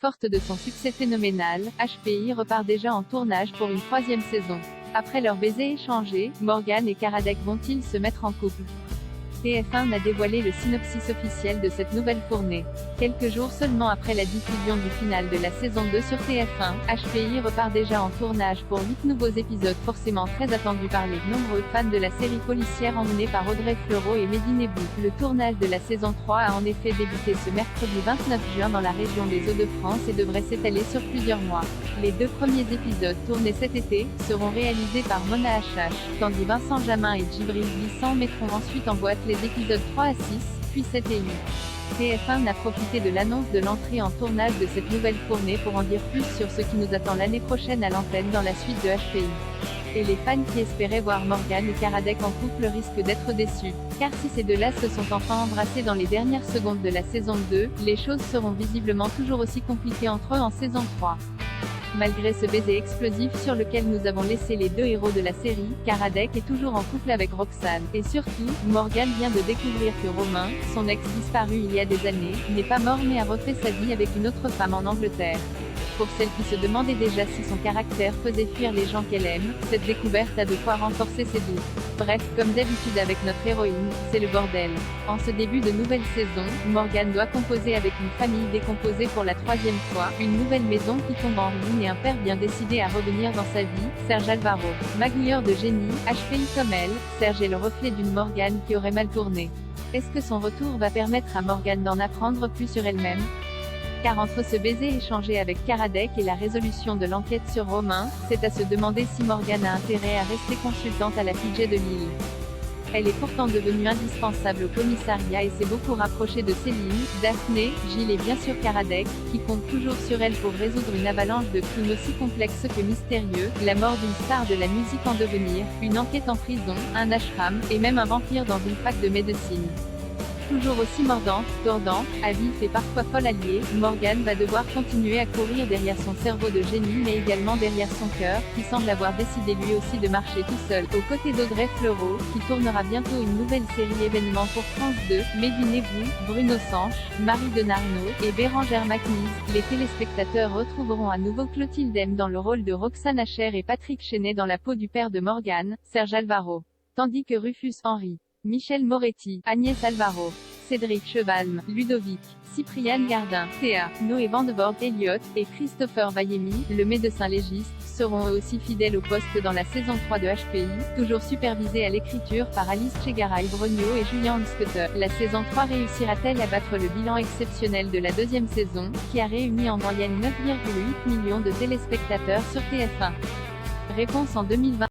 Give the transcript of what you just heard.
Forte de son succès phénoménal, HPI repart déjà en tournage pour une troisième saison. Après leur baiser échangé, Morgan et Karadec vont-ils se mettre en couple? TF1 a dévoilé le synopsis officiel de cette nouvelle fournée. Quelques jours seulement après la diffusion du final de la saison 2 sur TF1, HPI repart déjà en tournage pour 8 nouveaux épisodes forcément très attendus par les nombreux fans de la série policière emmenée par Audrey Fleurot et Mehdi Nebou. Le tournage de la saison 3 a en effet débuté ce mercredi 29 juin dans la région des Hauts-de-France et devrait s'étaler sur plusieurs mois. Les 2 premiers épisodes tournés cet été seront réalisés par Mona Achache, tandis Vincent Jamin et Djibril Glissant mettront ensuite en boîte les épisodes 3 à 6, puis 7 et 8. TF1 a profité de l'annonce de l'entrée en tournage de cette nouvelle fournée pour en dire plus sur ce qui nous attend l'année prochaine à l'antenne dans la suite de HPI. Et les fans qui espéraient voir Morgan et Karadec en couple risquent d'être déçus. Car si ces deux-là se sont enfin embrassés dans les dernières secondes de la saison 2, les choses seront visiblement toujours aussi compliquées entre eux en saison 3. Malgré ce baiser explosif sur lequel nous avons laissé les 2 héros de la série, Karadec est toujours en couple avec Roxane. Et surtout, Morgan vient de découvrir que Romain, son ex disparu il y a des années, n'est pas mort mais a refait sa vie avec une autre femme en Angleterre. Pour celle qui se demandait déjà si son caractère faisait fuir les gens qu'elle aime, cette découverte a de quoi renforcer ses doutes. Bref, comme d'habitude avec notre héroïne, c'est le bordel. En ce début de nouvelle saison, Morgan doit composer avec une famille décomposée pour la 3e fois, une nouvelle maison qui tombe en ruine et un père bien décidé à revenir dans sa vie, Serge Alvaro. Maguilleur de génie, HPI comme elle, Serge est le reflet d'une Morgane qui aurait mal tourné. Est-ce que son retour va permettre à Morgane d'en apprendre plus sur elle-même? Car entre ce baiser échangé avec Karadec et la résolution de l'enquête sur Romain, c'est à se demander si Morgane a intérêt à rester consultante à la PJ de Lille. Elle est pourtant devenue indispensable au commissariat et s'est beaucoup rapprochée de Céline, Daphné, Gilles et bien sûr Karadec, qui compte toujours sur elle pour résoudre une avalanche de crimes aussi complexes que mystérieux, la mort d'une star de la musique en devenir, une enquête en prison, un ashram, et même un vampire dans une fac de médecine. Toujours aussi mordante, tordante, à vif et parfois folle alliée, Morgane va devoir continuer à courir derrière son cerveau de génie mais également derrière son cœur, qui semble avoir décidé lui aussi de marcher tout seul, aux côtés d'Audrey Fleurot, qui tournera bientôt une nouvelle série événement pour France 2, Mehdi Nebou, Bruno Sanche, Marie Denarnaud, et Bérangère Macnise. Les téléspectateurs retrouveront à nouveau Clotilde M dans le rôle de Roxane Acher et Patrick Chenet dans la peau du père de Morgane, Serge Alvaro. Tandis que Rufus Henry, Michel Moretti, Agnès Alvaro, Cédric Chevalme, Ludovic, Cypriane Gardin, Théa, Noé Vandevort Elliott, et Christopher Vayemi, le médecin légiste, seront eux aussi fidèles au poste dans la saison 3 de HPI, toujours supervisés à l'écriture par Alice Chegaray-Brognaud et Julien Hunsketer. La saison 3 réussira-t-elle à battre le bilan exceptionnel de la 2e saison, qui a réuni en moyenne 9,8 millions de téléspectateurs sur TF1? Réponse en 2020.